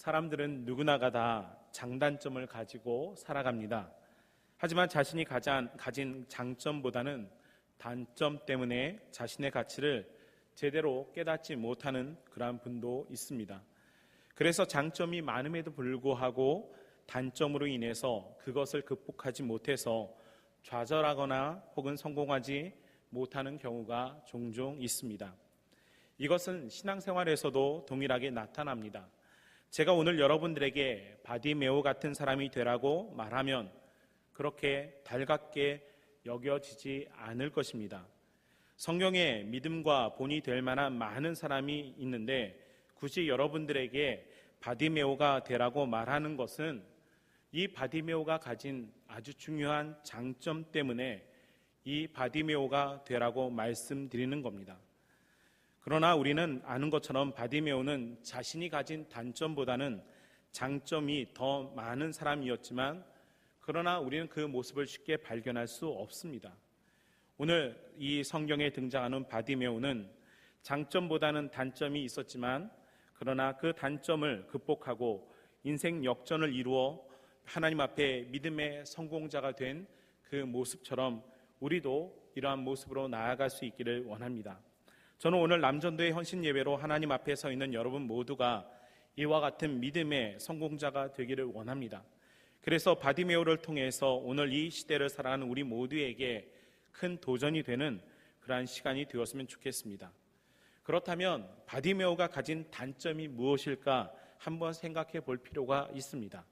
사람들은 누구나가 다 장단점을 가지고 살아갑니다. 하지만 자신이 가진 장점보다는 단점 때문에 자신의 가치를 제대로 깨닫지 못하는 그러한 분도 있습니다. 그래서 장점이 많음에도 불구하고 단점으로 인해서 그것을 극복하지 못해서 좌절하거나 혹은 성공하지 못하는 경우가 종종 있습니다. 이것은 신앙생활에서도 동일하게 나타납니다. 제가 오늘 여러분들에게 바디메오 같은 사람이 되라고 말하면 그렇게 달갑게 여겨지지 않을 것입니다. 성경에 믿음과 본이 될 만한 많은 사람이 있는데 굳이 여러분들에게 바디메오가 되라고 말하는 것은 이 바디메오가 가진 아주 중요한 장점 때문에 이 바디메오가 되라고 말씀드리는 겁니다. 그러나 우리는 아는 것처럼 바디메오는 자신이 가진 단점보다는 장점이 더 많은 사람이었지만 그러나 우리는 그 모습을 쉽게 발견할 수 없습니다. 오늘 이 성경에 등장하는 바디메오는 장점보다는 단점이 있었지만 그러나 그 단점을 극복하고 인생 역전을 이루어 하나님 앞에 믿음의 성공자가 된 그 모습처럼 우리도 이러한 모습으로 나아갈 수 있기를 원합니다. 저는 오늘 남전도의 헌신 예배로 하나님 앞에 서 있는 여러분 모두가 이와 같은 믿음의 성공자가 되기를 원합니다. 그래서 바디메오를 통해서 오늘 이 시대를 살아가는 우리 모두에게 큰 도전이 되는 그러한 시간이 되었으면 좋겠습니다. 그렇다면 바디메오가 가진 단점이 무엇일까 한번 생각해 볼 필요가 있습니다.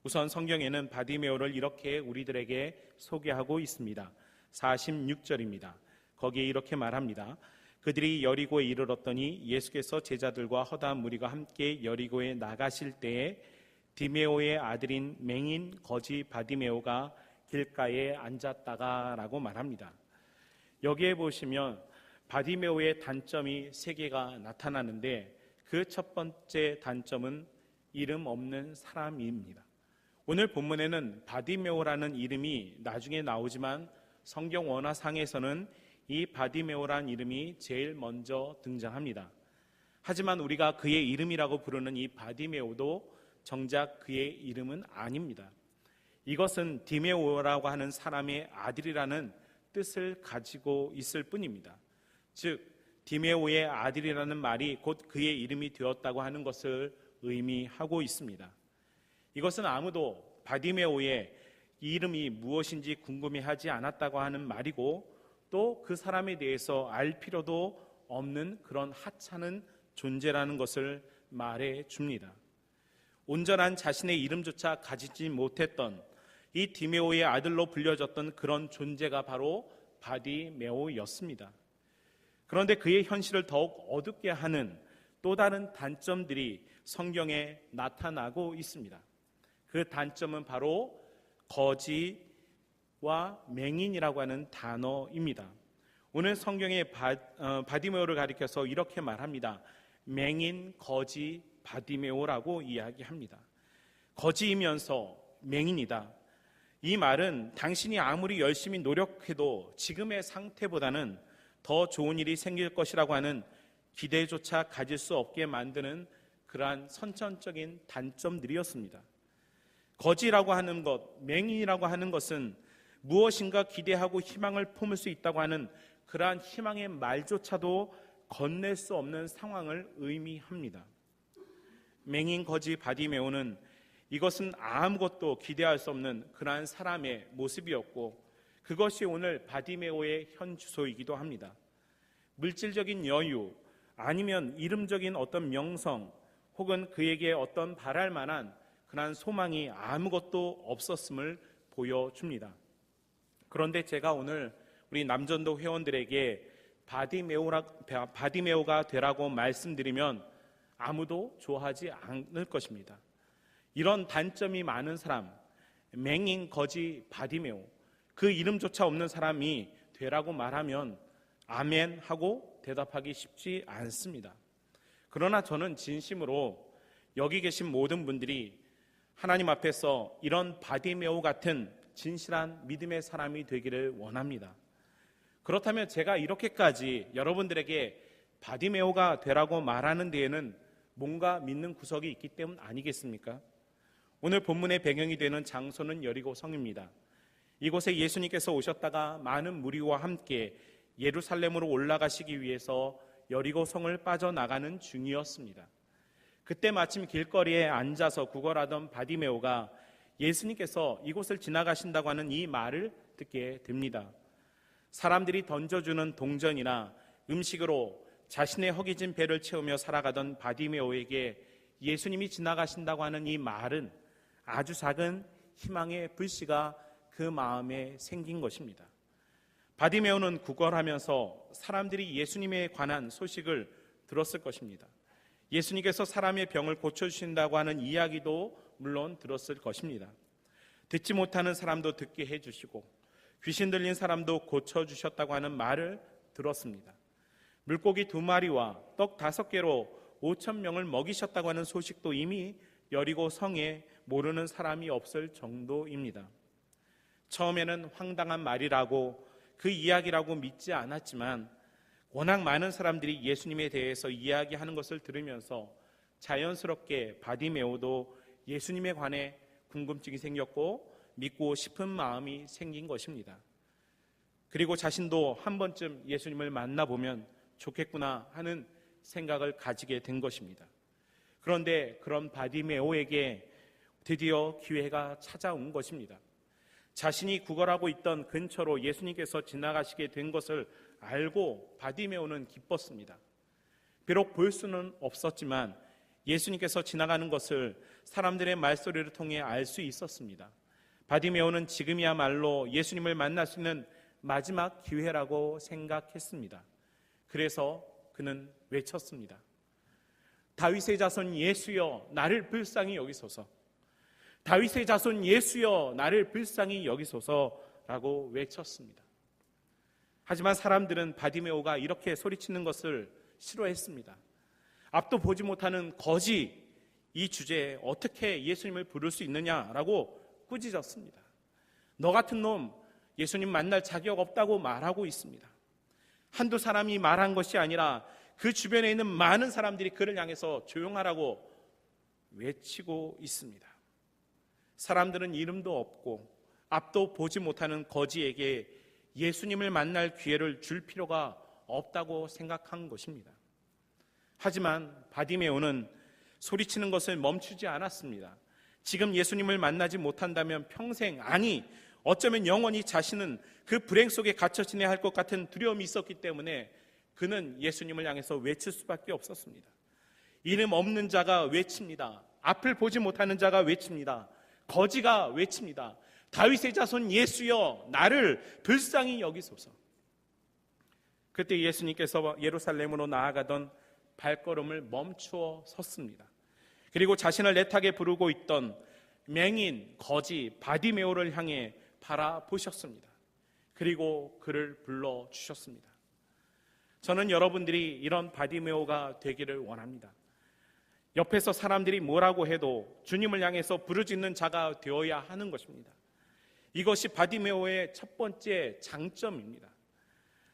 우선 성경에는 바디메오를 이렇게 우리들에게 소개하고 있습니다. 46절입니다. 거기에 이렇게 말합니다. 그들이 여리고에 이르렀더니 예수께서 제자들과 허다한 무리가 함께 여리고에 나가실 때에 디메오의 아들인 맹인 거지 바디메오가 길가에 앉았다가 라고 말합니다. 여기에 보시면 바디메오의 단점이 3개가 나타나는데 그 첫 번째 단점은 이름 없는 사람입니다. 오늘 본문에는 바디메오라는 이름이 나중에 나오지만 성경 원화상에서는 이 바디메오라는 이름이 제일 먼저 등장합니다. 하지만 우리가 그의 이름이라고 부르는 이 바디메오도 정작 그의 이름은 아닙니다. 이것은 디메오라고 하는 사람의 아들이라는 뜻을 가지고 있을 뿐입니다. 즉 디메오의 아들이라는 말이 곧 그의 이름이 되었다고 하는 것을 의미하고 있습니다. 이것은 아무도 바디메오의 이름이 무엇인지 궁금해하지 않았다고 하는 말이고 또 그 사람에 대해서 알 필요도 없는 그런 하찮은 존재라는 것을 말해 줍니다. 온전한 자신의 이름조차 가지지 못했던 이 디메오의 아들로 불려졌던 그런 존재가 바로 바디메오였습니다. 그런데 그의 현실을 더욱 어둡게 하는 또 다른 단점들이 성경에 나타나고 있습니다. 그 단점은 바로 거지와 맹인이라고 하는 단어입니다. 오늘 성경의 바디메오를 가리켜서 이렇게 말합니다. 맹인, 거지, 바디메오라고 이야기합니다. 거지이면서 맹인이다. 이 말은 당신이 아무리 열심히 노력해도 지금의 상태보다는 더 좋은 일이 생길 것이라고 하는 기대조차 가질 수 없게 만드는 그러한 선천적인 단점들이었습니다. 거지라고 하는 것, 맹인이라고 하는 것은 무엇인가 기대하고 희망을 품을 수 있다고 하는 그러한 희망의 말조차도 건넬 수 없는 상황을 의미합니다. 맹인, 거지, 바디메오는 이것은 아무것도 기대할 수 없는 그러한 사람의 모습이었고 그것이 오늘 바디메오의 현 주소이기도 합니다. 물질적인 여유 아니면 이름적인 어떤 명성 혹은 그에게 어떤 바랄 만한 그러한 소망이 아무것도 없었음을 보여줍니다. 그런데 제가 오늘 우리 남전도 회원들에게 바디메오가 되라고 말씀드리면 아무도 좋아하지 않을 것입니다. 이런 단점이 많은 사람, 맹인, 거지, 바디메오, 그 이름조차 없는 사람이 되라고 말하면 아멘 하고 대답하기 쉽지 않습니다. 그러나 저는 진심으로 여기 계신 모든 분들이 하나님 앞에서 이런 바디메오 같은 진실한 믿음의 사람이 되기를 원합니다. 그렇다면 제가 이렇게까지 여러분들에게 바디메오가 되라고 말하는 데에는 뭔가 믿는 구석이 있기 때문 아니겠습니까? 오늘 본문의 배경이 되는 장소는 여리고 성입니다. 이곳에 예수님께서 오셨다가 많은 무리와 함께 예루살렘으로 올라가시기 위해서 여리고 성을 빠져나가는 중이었습니다. 그때 마침 길거리에 앉아서 구걸하던 바디메오가 예수님께서 이곳을 지나가신다고 하는 이 말을 듣게 됩니다. 사람들이 던져주는 동전이나 음식으로 자신의 허기진 배를 채우며 살아가던 바디메오에게 예수님이 지나가신다고 하는 이 말은 아주 작은 희망의 불씨가 그 마음에 생긴 것입니다. 바디메오는 구걸하면서 사람들이 예수님에 관한 소식을 들었을 것입니다. 예수님께서 사람의 병을 고쳐주신다고 하는 이야기도 물론 들었을 것입니다. 듣지 못하는 사람도 듣게 해주시고 귀신 들린 사람도 고쳐주셨다고 하는 말을 들었습니다. 물고기 2마리와 떡 5개로 5,000명을 먹이셨다고 하는 소식도 이미 여리고 성에 모르는 사람이 없을 정도입니다. 처음에는 황당한 말이라고 그 이야기라고 믿지 않았지만 워낙 많은 사람들이 예수님에 대해서 이야기하는 것을 들으면서 자연스럽게 바디메오도 예수님에 관해 궁금증이 생겼고 믿고 싶은 마음이 생긴 것입니다. 그리고 자신도 한 번쯤 예수님을 만나보면 좋겠구나 하는 생각을 가지게 된 것입니다. 그런데 그런 바디메오에게 드디어 기회가 찾아온 것입니다. 자신이 구걸하고 있던 근처로 예수님께서 지나가시게 된 것을 알고 바디메오는 기뻤습니다. 비록 볼 수는 없었지만 예수님께서 지나가는 것을 사람들의 말소리를 통해 알 수 있었습니다. 바디메오는 지금이야말로 예수님을 만날 수 있는 마지막 기회라고 생각했습니다. 그래서 그는 외쳤습니다. 다윗의 자손 예수여 나를 불쌍히 여기소서. 다윗의 자손 예수여 나를 불쌍히 여기소서라고 외쳤습니다. 하지만 사람들은 바디메오가 이렇게 소리치는 것을 싫어했습니다. 앞도 보지 못하는 거지 이 주제에 어떻게 예수님을 부를 수 있느냐라고 꾸짖었습니다. 너 같은 놈 예수님 만날 자격 없다고 말하고 있습니다. 한두 사람이 말한 것이 아니라 그 주변에 있는 많은 사람들이 그를 향해서 조용하라고 외치고 있습니다. 사람들은 이름도 없고 앞도 보지 못하는 거지에게 예수님을 만날 기회를 줄 필요가 없다고 생각한 것입니다. 하지만 바디메오는 소리치는 것을 멈추지 않았습니다. 지금 예수님을 만나지 못한다면 평생, 아니 어쩌면 영원히 자신은 그 불행 속에 갇혀 지내야 할 것 같은 두려움이 있었기 때문에 그는 예수님을 향해서 외칠 수밖에 없었습니다. 이름 없는 자가 외칩니다. 앞을 보지 못하는 자가 외칩니다. 거지가 외칩니다. 다윗의 자손 예수여 나를 불쌍히 여기소서. 그때 예수님께서 예루살렘으로 나아가던 발걸음을 멈추어 섰습니다. 그리고 자신을 애타게 부르고 있던 맹인, 거지, 바디메오를 향해 바라보셨습니다. 그리고 그를 불러주셨습니다. 저는 여러분들이 이런 바디메오가 되기를 원합니다. 옆에서 사람들이 뭐라고 해도 주님을 향해서 부르짖는 자가 되어야 하는 것입니다. 이것이 바디메오의 첫 번째 장점입니다.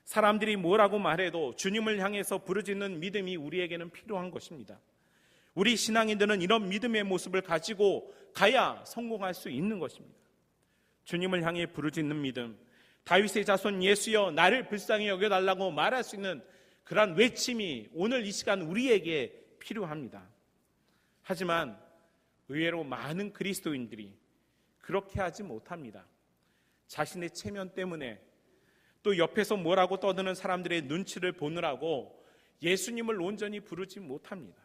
사람들이 뭐라고 말해도 주님을 향해서 부르짖는 믿음이 우리에게는 필요한 것입니다. 우리 신앙인들은 이런 믿음의 모습을 가지고 가야 성공할 수 있는 것입니다. 주님을 향해 부르짖는 믿음, 다윗의 자손 예수여 나를 불쌍히 여겨달라고 말할 수 있는 그러한 외침이 오늘 이 시간 우리에게 필요합니다. 하지만 의외로 많은 그리스도인들이 그렇게 하지 못합니다. 자신의 체면 때문에 또 옆에서 뭐라고 떠드는 사람들의 눈치를 보느라고 예수님을 온전히 부르지 못합니다.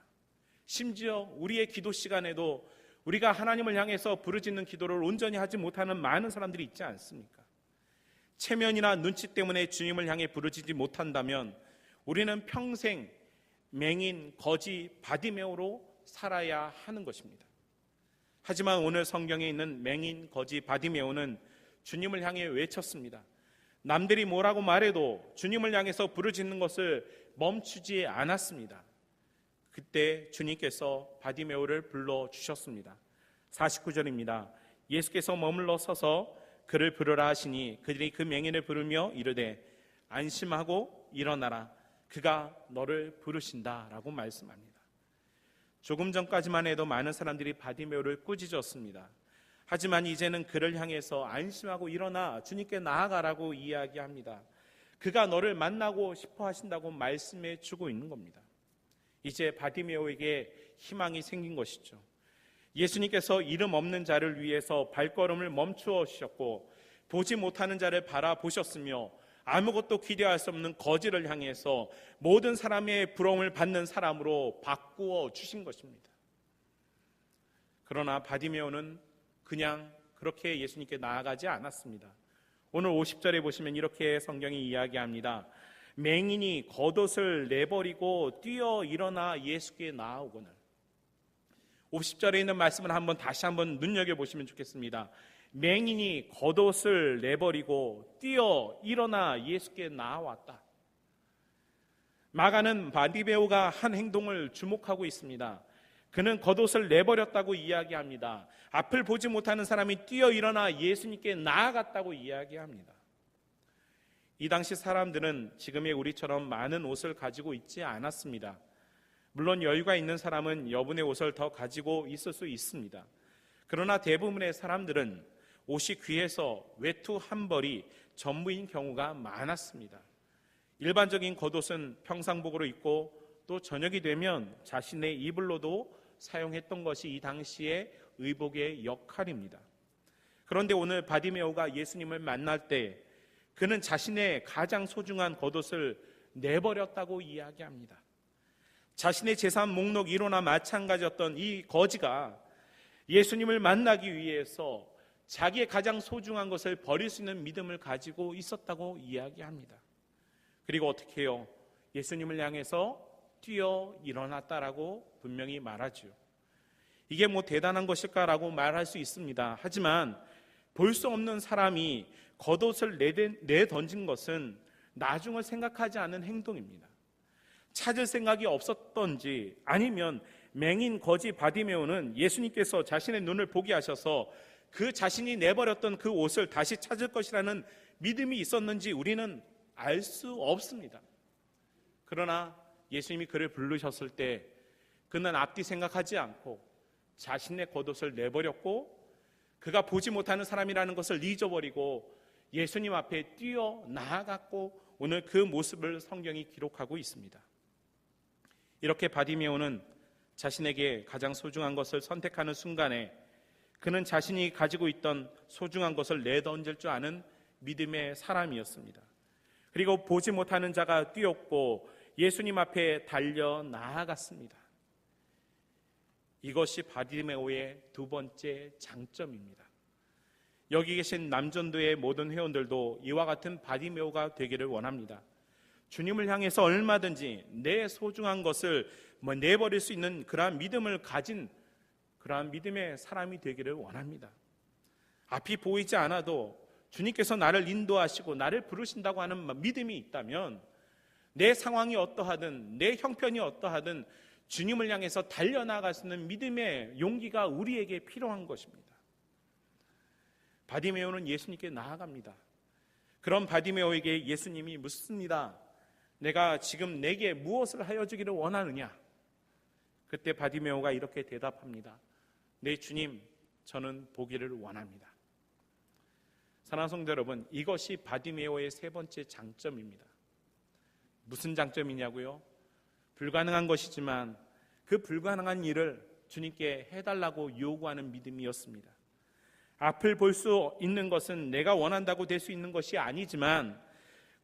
심지어 우리의 기도 시간에도 우리가 하나님을 향해서 부르짖는 기도를 온전히 하지 못하는 많은 사람들이 있지 않습니까? 체면이나 눈치 때문에 주님을 향해 부르짖지 못한다면 우리는 평생 맹인, 거지, 바디메오로 살아야 하는 것입니다. 하지만 오늘 성경에 있는 맹인, 거지, 바디메오는 주님을 향해 외쳤습니다. 남들이 뭐라고 말해도 주님을 향해서 부르짖는 것을 멈추지 않았습니다. 그때 주님께서 바디메오를 불러주셨습니다. 49절입니다. 예수께서 머물러 서서 그를 부르라 하시니 그들이 그 맹인을 부르며 이르되 안심하고 일어나라 그가 너를 부르신다 라고 말씀합니다. 조금 전까지만 해도 많은 사람들이 바디메오를 꾸짖었습니다. 하지만 이제는 그를 향해서 안심하고 일어나 주님께 나아가라고 이야기합니다. 그가 너를 만나고 싶어 하신다고 말씀해 주고 있는 겁니다. 이제 바디메오에게 희망이 생긴 것이죠. 예수님께서 이름 없는 자를 위해서 발걸음을 멈추어 주셨고 보지 못하는 자를 바라보셨으며 아무것도 기대할 수 없는 거지를 향해서 모든 사람의 부러움을 받는 사람으로 바꾸어 주신 것입니다. 그러나 바디메오는 그냥 그렇게 예수님께 나아가지 않았습니다. 오늘 50절에 보시면 이렇게 성경이 이야기합니다. 맹인이 겉옷을 내버리고 뛰어 일어나 예수께 나아오거늘. 50절에 있는 말씀을 다시 한번 눈여겨보시면 좋겠습니다. 맹인이 겉옷을 내버리고 뛰어 일어나 예수께 나아왔다. 마가는 바디메오가 한 행동을 주목하고 있습니다. 그는 겉옷을 내버렸다고 이야기합니다. 앞을 보지 못하는 사람이 뛰어 일어나 예수님께 나아갔다고 이야기합니다. 이 당시 사람들은 지금의 우리처럼 많은 옷을 가지고 있지 않았습니다. 물론 여유가 있는 사람은 여분의 옷을 더 가지고 있을 수 있습니다. 그러나 대부분의 사람들은 옷이 귀해서 외투 한 벌이 전부인 경우가 많았습니다. 일반적인 겉옷은 평상복으로 입고 또 저녁이 되면 자신의 이불로도 사용했던 것이 이 당시의 의복의 역할입니다. 그런데 오늘 바디메오가 예수님을 만날 때 그는 자신의 가장 소중한 겉옷을 내버렸다고 이야기합니다. 자신의 재산 목록 1호나 마찬가지였던 이 거지가 예수님을 만나기 위해서 자기의 가장 소중한 것을 버릴 수 있는 믿음을 가지고 있었다고 이야기합니다. 그리고 어떻게 해요? 예수님을 향해서 뛰어 일어났다라고 분명히 말하죠. 이게 대단한 것일까라고 말할 수 있습니다. 하지만 볼 수 없는 사람이 겉옷을 내던진 것은 나중을 생각하지 않은 행동입니다. 찾을 생각이 없었던지 아니면 맹인 거지 바디메오는 예수님께서 자신의 눈을 보게 하셔서 그 자신이 내버렸던 그 옷을 다시 찾을 것이라는 믿음이 있었는지 우리는 알 수 없습니다. 그러나 예수님이 그를 부르셨을 때 그는 앞뒤 생각하지 않고 자신의 겉옷을 내버렸고 그가 보지 못하는 사람이라는 것을 잊어버리고 예수님 앞에 뛰어 나아갔고 오늘 그 모습을 성경이 기록하고 있습니다. 이렇게 바디메오는 자신에게 가장 소중한 것을 선택하는 순간에 그는 자신이 가지고 있던 소중한 것을 내던질 줄 아는 믿음의 사람이었습니다. 그리고 보지 못하는 자가 뛰었고 예수님 앞에 달려 나아갔습니다. 이것이 바디메오의 두 번째 장점입니다. 여기 계신 남전도의 모든 회원들도 이와 같은 바디메오가 되기를 원합니다. 주님을 향해서 얼마든지 내 소중한 것을 내버릴 수 있는 그러한 믿음을 가진 그러한 믿음의 사람이 되기를 원합니다. 앞이 보이지 않아도 주님께서 나를 인도하시고 나를 부르신다고 하는 믿음이 있다면 내 상황이 어떠하든 내 형편이 어떠하든 주님을 향해서 달려나갈 수 있는 믿음의 용기가 우리에게 필요한 것입니다. 바디메오는 예수님께 나아갑니다. 그런 바디메오에게 예수님이 묻습니다. 내가 지금 내게 무엇을 하여 주기를 원하느냐? 그때 바디메오가 이렇게 대답합니다. 네 주님, 저는 보기를 원합니다. 사랑하는 성도 여러분, 이것이 바디메오의 세 번째 장점입니다. 무슨 장점이냐고요? 불가능한 것이지만 그 불가능한 일을 주님께 해달라고 요구하는 믿음이었습니다. 앞을 볼 수 있는 것은 내가 원한다고 될 수 있는 것이 아니지만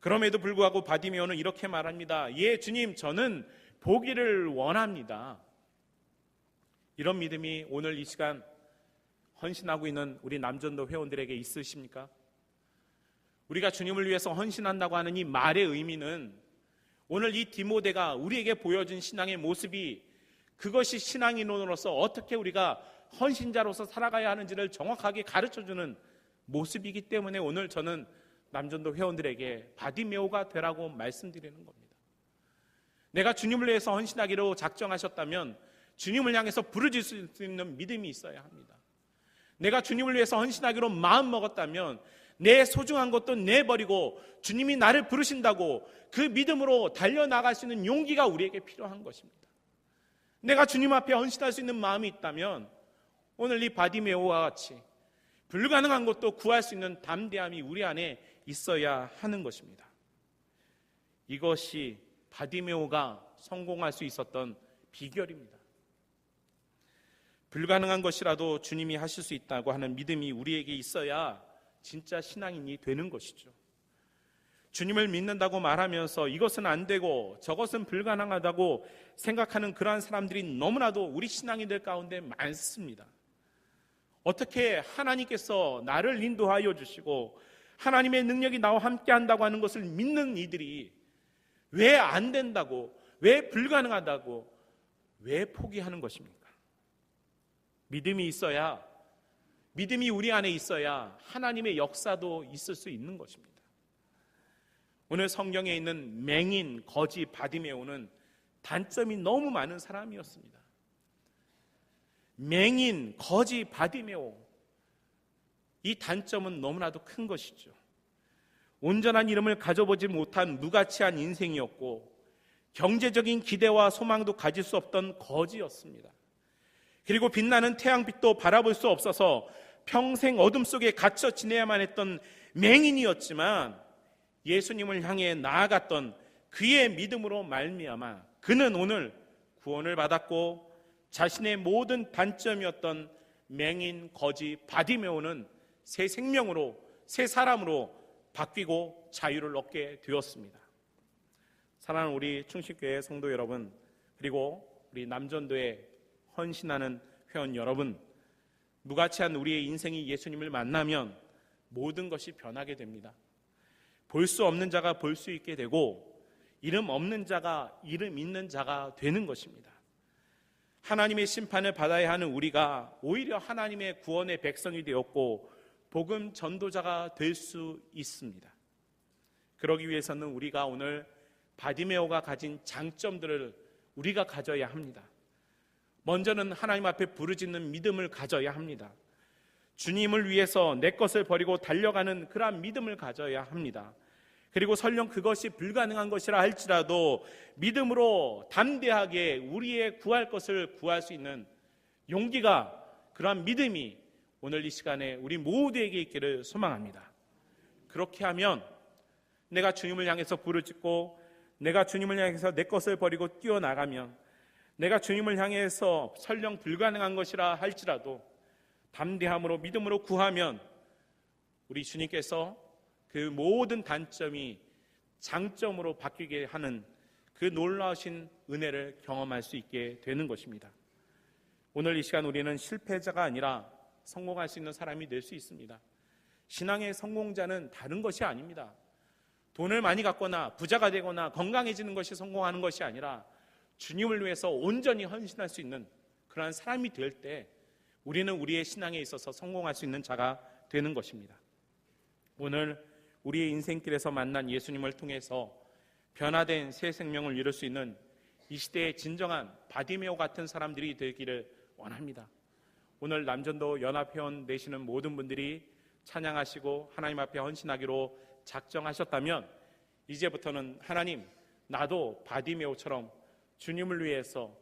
그럼에도 불구하고 바디메오는 이렇게 말합니다. 예, 주님, 저는 보기를 원합니다. 이런 믿음이 오늘 이 시간 헌신하고 있는 우리 남전도 회원들에게 있으십니까? 우리가 주님을 위해서 헌신한다고 하는 이 말의 의미는 오늘 이 디모데가 우리에게 보여준 신앙의 모습이 그것이 신앙인으로서 어떻게 우리가 헌신자로서 살아가야 하는지를 정확하게 가르쳐주는 모습이기 때문에 오늘 저는 남전도 회원들에게 바디메오가 되라고 말씀드리는 겁니다. 내가 주님을 위해서 헌신하기로 작정하셨다면 주님을 향해서 부르짖을 수 있는 믿음이 있어야 합니다. 내가 주님을 위해서 헌신하기로 마음먹었다면 내 소중한 것도 내버리고 주님이 나를 부르신다고 그 믿음으로 달려나갈 수 있는 용기가 우리에게 필요한 것입니다. 내가 주님 앞에 헌신할 수 있는 마음이 있다면 오늘 이 바디메오와 같이 불가능한 것도 구할 수 있는 담대함이 우리 안에 있어야 하는 것입니다. 이것이 바디메오가 성공할 수 있었던 비결입니다. 불가능한 것이라도 주님이 하실 수 있다고 하는 믿음이 우리에게 있어야 진짜 신앙인이 되는 것이죠. 주님을 믿는다고 말하면서 이것은 안 되고 저것은 불가능하다고 생각하는 그러한 사람들이 너무나도 우리 신앙인들 가운데 많습니다. 어떻게 하나님께서 나를 인도하여 주시고 하나님의 능력이 나와 함께 한다고 하는 것을 믿는 이들이 왜 안 된다고, 왜 불가능하다고, 왜 포기하는 것입니까? 믿음이 있어야, 믿음이 우리 안에 있어야 하나님의 역사도 있을 수 있는 것입니다. 오늘 성경에 있는 맹인, 거지, 바디메오는 단점이 너무 많은 사람이었습니다. 맹인, 거지, 바디메오, 이 단점은 너무나도 큰 것이죠. 온전한 이름을 가져보지 못한 무가치한 인생이었고 경제적인 기대와 소망도 가질 수 없던 거지였습니다. 그리고 빛나는 태양빛도 바라볼 수 없어서 평생 어둠 속에 갇혀 지내야만 했던 맹인이었지만 예수님을 향해 나아갔던 그의 믿음으로 말미암아 그는 오늘 구원을 받았고 자신의 모든 단점이었던 맹인, 거지, 바디메오는 새 생명으로, 새 사람으로 바뀌고 자유를 얻게 되었습니다. 사랑하는 우리 충실교회 성도 여러분, 그리고 우리 남전도에 헌신하는 회원 여러분, 무가치한 우리의 인생이 예수님을 만나면 모든 것이 변하게 됩니다. 볼 수 없는 자가 볼 수 있게 되고 이름 없는 자가 이름 있는 자가 되는 것입니다. 하나님의 심판을 받아야 하는 우리가 오히려 하나님의 구원의 백성이 되었고 복음 전도자가 될 수 있습니다. 그러기 위해서는 우리가 오늘 바디메오가 가진 장점들을 우리가 가져야 합니다. 먼저는 하나님 앞에 부르짖는 믿음을 가져야 합니다. 주님을 위해서 내 것을 버리고 달려가는 그러한 믿음을 가져야 합니다. 그리고 설령 그것이 불가능한 것이라 할지라도 믿음으로 담대하게 우리의 구할 것을 구할 수 있는 용기가, 그러한 믿음이 오늘 이 시간에 우리 모두에게 있기를 소망합니다. 그렇게 하면 내가 주님을 향해서 부르짖고 내가 주님을 향해서 내 것을 버리고 뛰어나가면 내가 주님을 향해서 설령 불가능한 것이라 할지라도 담대함으로 믿음으로 구하면 우리 주님께서 그 모든 단점이 장점으로 바뀌게 하는 그 놀라우신 은혜를 경험할 수 있게 되는 것입니다. 오늘 이 시간 우리는 실패자가 아니라 성공할 수 있는 사람이 될 수 있습니다. 신앙의 성공자는 다른 것이 아닙니다. 돈을 많이 갖거나 부자가 되거나 건강해지는 것이 성공하는 것이 아니라 주님을 위해서 온전히 헌신할 수 있는 그러한 사람이 될 때 우리는 우리의 신앙에 있어서 성공할 수 있는 자가 되는 것입니다. 오늘 우리의 인생길에서 만난 예수님을 통해서 변화된 새 생명을 이룰 수 있는 이 시대의 진정한 바디메오 같은 사람들이 되기를 원합니다. 오늘 남전도 연합회원 되시는 모든 분들이 찬양하시고 하나님 앞에 헌신하기로 작정하셨다면 이제부터는 하나님, 나도 바디메오처럼 주님을 위해서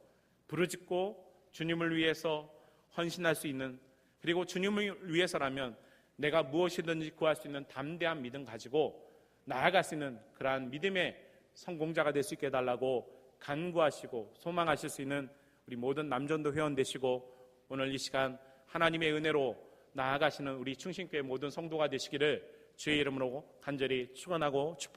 부르짖고 주님을 위해서 헌신할 수 있는, 그리고 주님을 위해서라면 내가 무엇이든지 구할 수 있는 담대한 믿음 가지고 나아갈 수 있는 그러한 믿음의 성공자가 될 수 있게 해달라고 간구하시고 소망하실 수 있는 우리 모든 남전도 회원 되시고 오늘 이 시간 하나님의 은혜로 나아가시는 우리 충신교회 모든 성도가 되시기를 주의 이름으로 간절히 축원하고 축복합니다.